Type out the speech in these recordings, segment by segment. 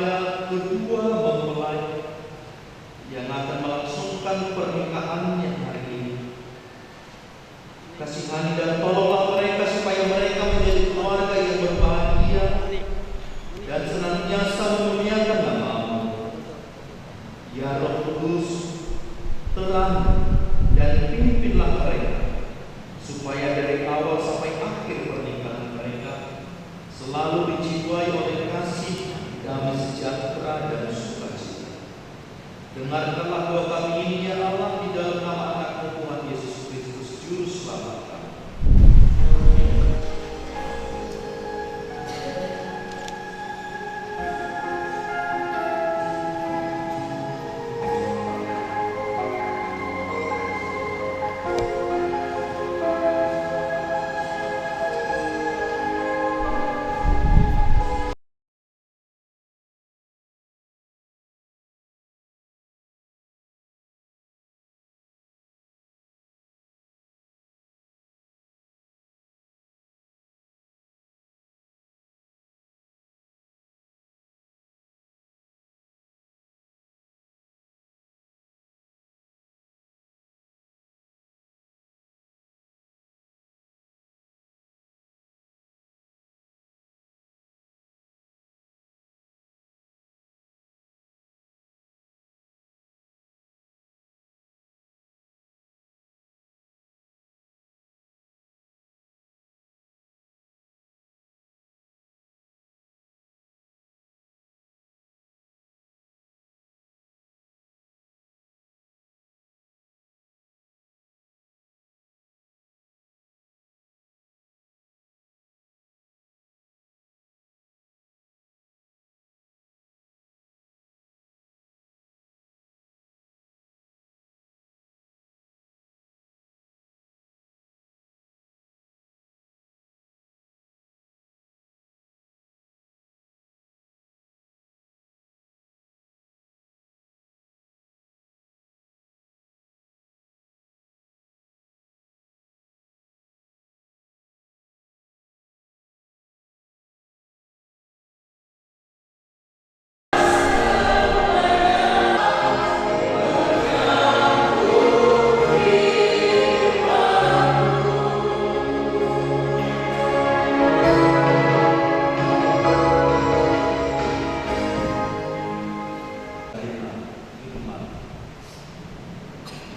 kepada kedua mempelai yang akan melangsungkan pernikahannya hari ini. Kasihani dan tolonglah mereka supaya mereka menjadi keluarga yang berbahagia dan senantiasa memuliakan nama-Mu. Ya Roh Kudus, terang dan pimpinlah mereka supaya dari awal sampai akhir pernikahan mereka selalu dijiwai oleh kasih, damai sejahtera dan sukacita. Dengarkanlah doa kami ini ya Allah, di dalam nama anak-Mu Tuhan Yesus Kristus Juru Selamat kami.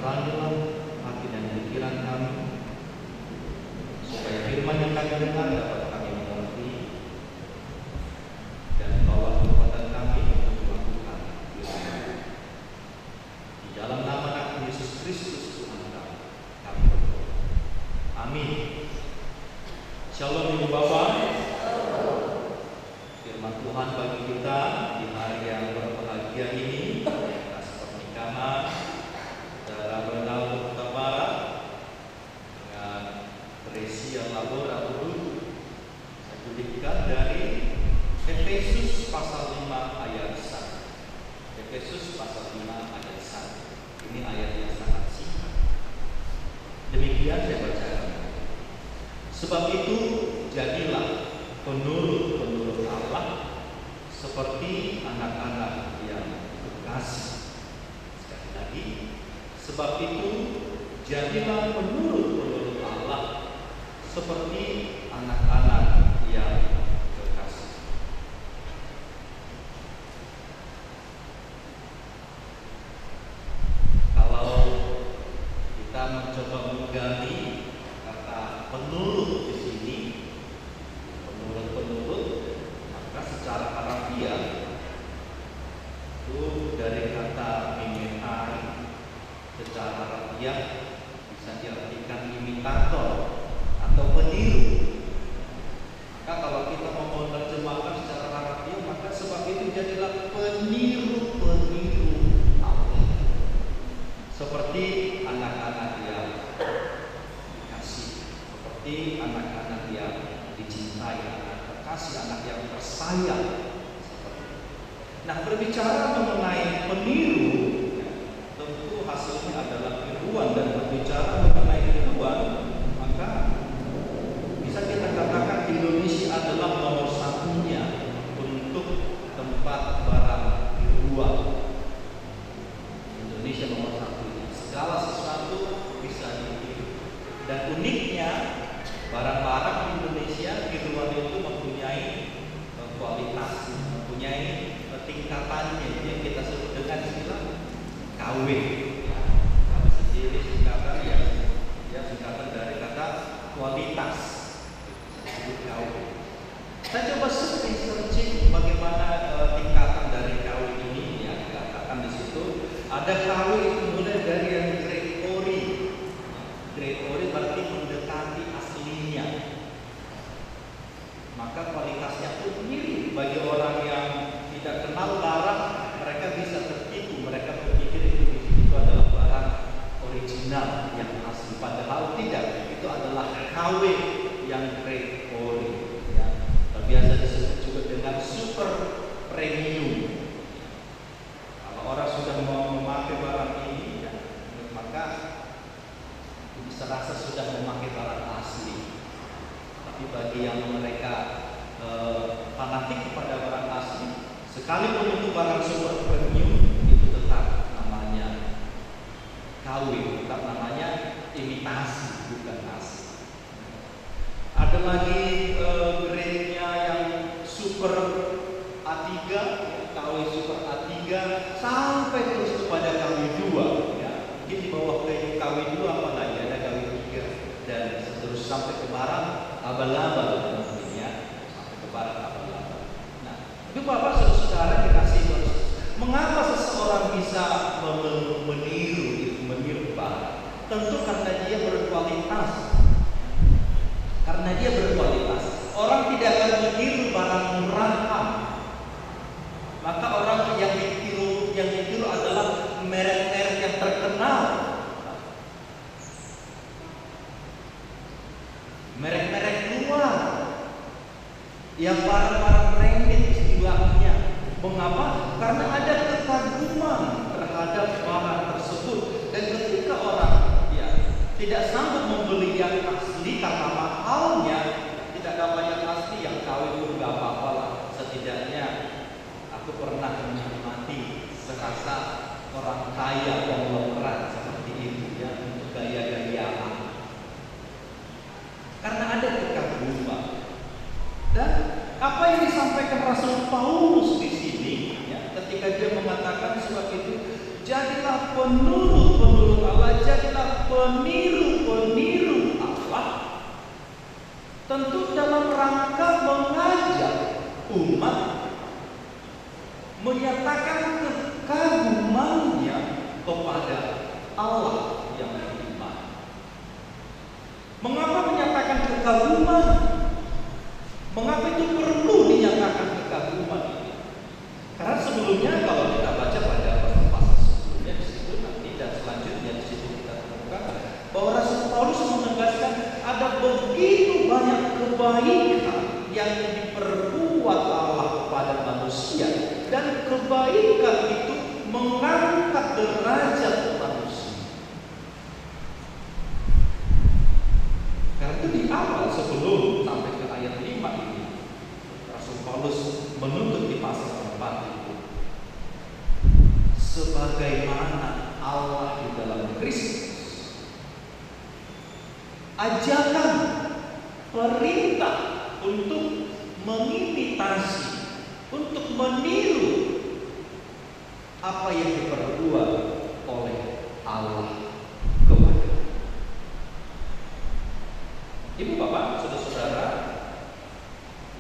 Terangilah hati dan pikiran kami, supaya firman yang kami dengar dapat kami mengerti, dan bawa kekuatan kami untuk melakukan firman. Di dalam nama Anak Yesus Kristus Tuhan kami berdoa. Amin. Shalom Ibu Bapak. Firman Tuhan bagi kita di hari yang berbahagia ini, atas pernikahan Saudara Ronaldo Tabara dengan Tresia Labora Uru. Saya kutipkan dari Efesus pasal 5 ayat 1. Efesus pasal 5 ayat 1. Ini ayat yang sangat singkat. Demikian saya bacakan. Sebab itu jadilah penurut-penurut Allah seperti anak-anak yang terkasih. Sekali lagi, sebab itu jadilah penurut-penurut Allah seperti anak-anak yang terkasih. Kalau kita mencoba menggali kata penurut di sini, penurut-penurut, maka secara harafiah itu dari kata mimetai, secara harafiah bisa diartikan imitator atau peniru. Maka kalau kita mau menerjemahkan secara harafiah, maka sebab itu jadilah peniru-peniru Allah, seperti anak-anak yang dikasih, seperti anak-anak yang dicintai, anak terkasih, anak yang tersayang. Nah, berbicara mengenai peniru, tentu hasilnya adalah tiruan, dan berbicara mengenai tiruan, maka bisa kita katakan Indonesia adalah nomor satunya untuk tempat kawin. Kawin sendiri singkatan ya singkatan dari kata kualitas. Disebut kawin. Saya coba searching bagaimana tingkatan dari kawin ini ya, dikatakan di situ ada kawin itu mulai dari yang grade ori. Grade ori berarti mendekati aslinya. Maka kualitasnya pun mirip. Bagi orang yang tidak kenal barang, mereka bisa tertipu. Mereka berpikir itu adalah barang original yang asli. Padahal tidak. Itu adalah KW yang grade ori. Ya. Biasa disebut juga dengan super premium. Kalau orang sudah mau memakai barang ini, ya, maka serasa sudah memakai barang asli. Tapi bagi yang mereka fanatik kepada barang asli, sekalipun itu barang super premium, itu tetap namanya KW, tetap namanya imitasi, bukan asli. Ada lagi grade-nya yang super A3, KW super A3, sampai terus kepada KW2 ya. Mungkin di bawah KW2 apa lagi, ada KW3 dan seterusnya sampai ke barang abal-abal mungkin ya, sampai ke barang abal-abal. Nah, itu Bapak saudara dikasih terus. Mengapa seseorang bisa meniru barang? Tentu karena dia berkualitas. Karena dia berkualitas. Orang tidak akan meniru barang murahan. Maka orang yang ditiru adalah merek-merek yang terkenal. Merek-merek luar. Yang barang-barang branded istilahnya. Mengapa? Karena ada kekaguman terhadap barang tersebut. Dan ketika orang tidak sanggup membeli yang asli karena mahalnya, tidak dapat yang asli, yang KW pun gak apa-apa lah. Setidaknya aku pernah menikmati serasa orang kaya konglomerat seperti itu ya, untuk gaya-gayaan. Karena ada kekaguman. Dan apa yang disampaikan Rasul Paulus di sini ya, ketika dia mengatakan sebab itu jadilah penurut Allah, jadilah peniru Allah. Tentu dalam rangka mengajak umat menyatakan kekagumannya kepada Allah yang beriman. Mengapa menyatakan kekaguman? Mengapa itu perlu dinyatakan kekaguman ini? Karena sebelumnya kalau kita baca pada pasal sebelumnya di situ nanti dan selanjutnya di situ kita temukan bahwa Rasul Paulus menegaskan ada begitu banyak kebaikan yang diperbuat Allah kepada manusia, dan kebaikan itu mengangkat derajat manusia. Karena itu di awal sebelum sampai ke ayat 5 ini Rasul Paulus menuntut di pasal 4 itu sebagaimana Allah di dalam Kristus. Ajakan, perintah untuk mengimitasi, untuk meniru apa yang diperbuat oleh Allah kepada. Ibu bapak, saudara-saudara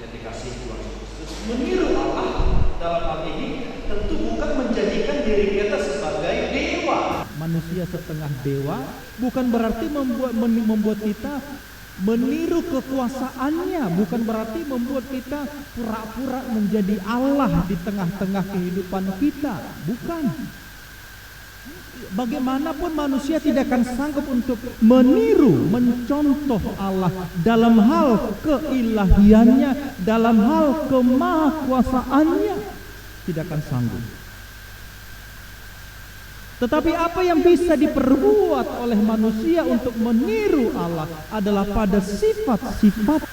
yang dikasihi Tuhan Yesus Kristus, meniru Allah dalam hal ini tentu bukan menjadikan diri kita sebagai dewa. Manusia setengah dewa bukan berarti membuat kita meniru kekuasaannya, bukan berarti membuat kita pura-pura menjadi Allah di tengah-tengah kehidupan kita, bukan. Bagaimanapun manusia tidak akan sanggup untuk meniru, mencontoh Allah dalam hal keilahiannya, dalam hal kemahakuasaannya, tidak akan sanggup. Tetapi apa yang bisa diperbuat oleh manusia untuk meniru Allah adalah pada sifat-sifat.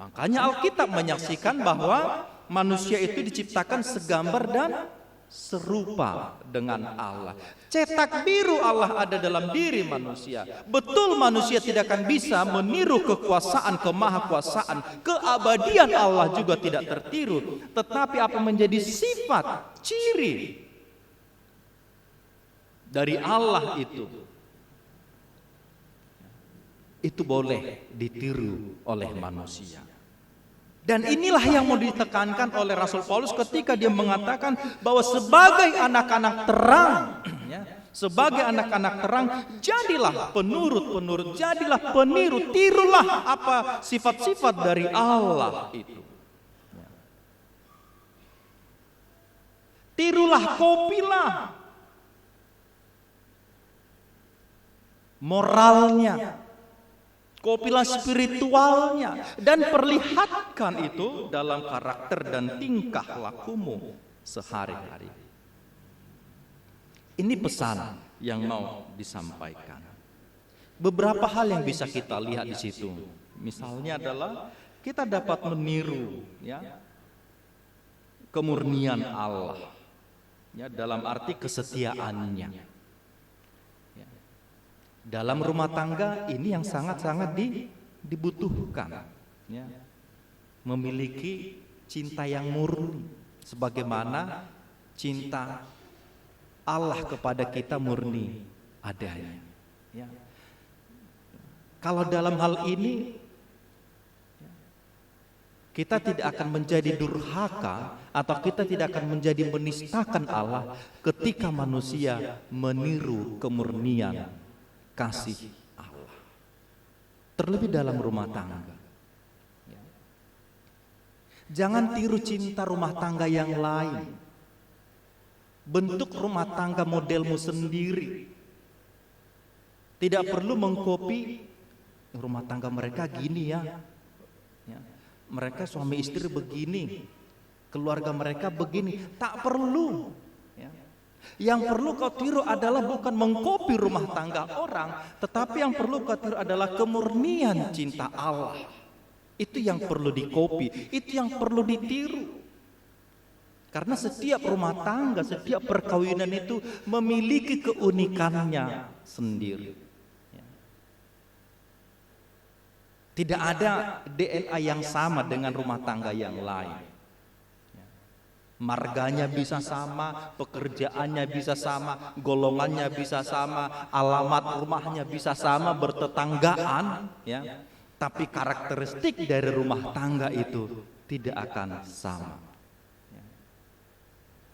Makanya Alkitab menyaksikan bahwa manusia itu diciptakan segambar dan serupa dengan Allah. Cetak biru Allah ada dalam diri manusia. Betul manusia tidak akan bisa meniru kekuasaan, kemahakuasaan, keabadian Allah juga tidak tertiru. Tetapi apa menjadi sifat, ciri dari Allah itu boleh ditiru oleh manusia. Dan inilah yang mau ditekankan oleh Rasul Paulus ketika dia mengatakan bahwa sebagai anak-anak terang, sebagai anak-anak terang, jadilah penurut-penurut, jadilah peniru, tirulah apa sifat-sifat dari Allah itu. Tirulah, kopilah moralnya, kopilah spiritualnya, dan perlihatkan itu dalam karakter dan tingkah lakumu sehari-hari. Ini pesan yang mau disampaikan. Beberapa hal yang bisa kita lihat di situ. Misalnya adalah kita dapat meniru kemurnian Allah, dalam arti kesetiaannya. Dalam rumah tangga ini yang sangat-sangat dibutuhkan, memiliki cinta yang murni, sebagaimana cinta Allah kepada kita murni adanya. Kalau dalam hal ini kita tidak akan menjadi durhaka atau kita tidak akan menjadi menistakan Allah ketika manusia meniru kemurnian kasih Allah. Terlebih dalam rumah tangga. Jangan tiru cinta rumah tangga yang lain. Bentuk rumah tangga modelmu sendiri. Tidak perlu mengkopi rumah tangga mereka gini ya. Mereka suami istri begini, keluarga mereka begini. Tak perlu. Yang perlu kau tiru adalah bukan mengkopi rumah tangga orang, tetapi yang perlu kau tiru adalah kemurnian cinta Allah. Itu yang perlu dikopi, itu yang perlu ditiru. Karena setiap rumah tangga, setiap perkawinan itu memiliki keunikannya sendiri. Tidak ada DNA yang sama dengan rumah tangga yang lain. Marganya bisa sama, pekerjaannya bisa sama, golongannya bisa sama, alamat rumahnya bisa sama, bertetanggaan, tapi karakteristik dari rumah tangga itu tidak akan sama.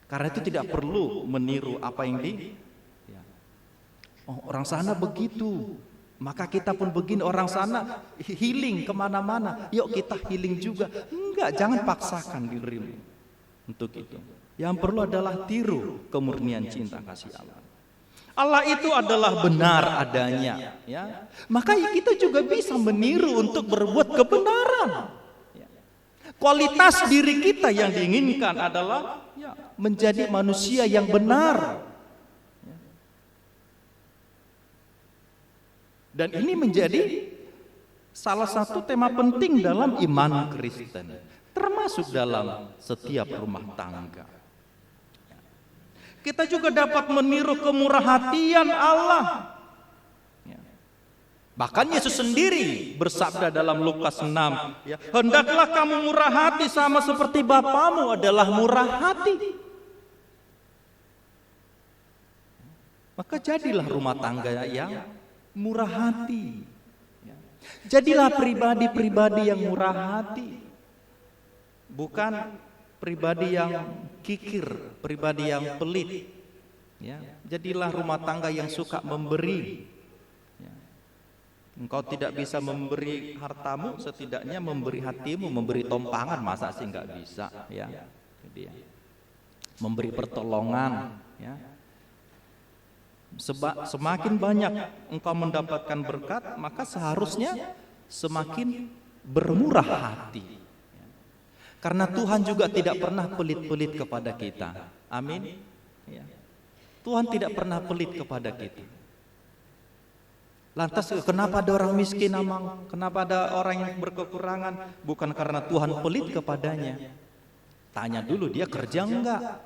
Karena itu tidak perlu meniru apa yang orang sana begitu, maka kita pun begini, orang sana healing kemana-mana, yuk kita healing juga. Enggak, jangan paksakan dirimu untuk itu. Yang perlu adalah tiru kemurnian cinta kasih Allah. Allah itu adalah benar adanya, maka kita juga bisa meniru untuk berbuat kebenaran. Kualitas diri kita yang diinginkan adalah menjadi manusia yang benar. Dan ini menjadi salah satu tema penting dalam iman Kristen, termasuk dalam setiap rumah tangga. Kita juga dapat meniru kemurahhatian Allah. Bahkan Yesus sendiri bersabda dalam Lukas 6, hendaklah kamu murah hati sama seperti Bapamu adalah murah hati. Maka jadilah rumah tangga yang murah hati. Jadilah pribadi-pribadi yang murah hati. Bukan pribadi yang kikir, pribadi yang pelit. Jadilah rumah tangga yang suka memberi. Engkau tidak bisa memberi hartamu, setidaknya memberi hatimu, memberi tompangan, masa sih nggak bisa, memberi pertolongan, Semakin banyak engkau mendapatkan berkat, maka seharusnya semakin bermurah hati. Karena Tuhan juga tidak pernah pelit-pelit kepada kita. Amin. Tuhan tidak pernah pelit kepada kita. Lantas kenapa ada orang miskin amang? Kenapa ada orang yang berkekurangan? Bukan karena Tuhan pelit kepadanya. Tanya dulu dia kerja enggak?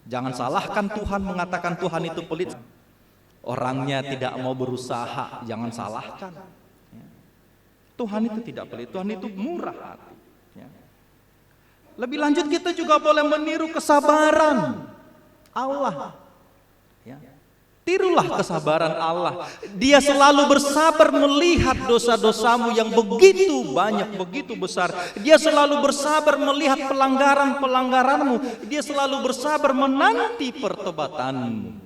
Jangan salahkan Tuhan mengatakan Tuhan itu pelit. Orangnya tidak mau berusaha, jangan salahkan. Tuhan itu tidak pelit, Tuhan itu murah hati. Lebih lanjut kita juga boleh meniru kesabaran Allah. Tirulah kesabaran Allah. Dia selalu bersabar melihat dosa-dosamu yang begitu banyak, begitu besar. Dia selalu bersabar melihat pelanggaran-pelanggaranmu. Dia selalu bersabar menanti pertobatanmu.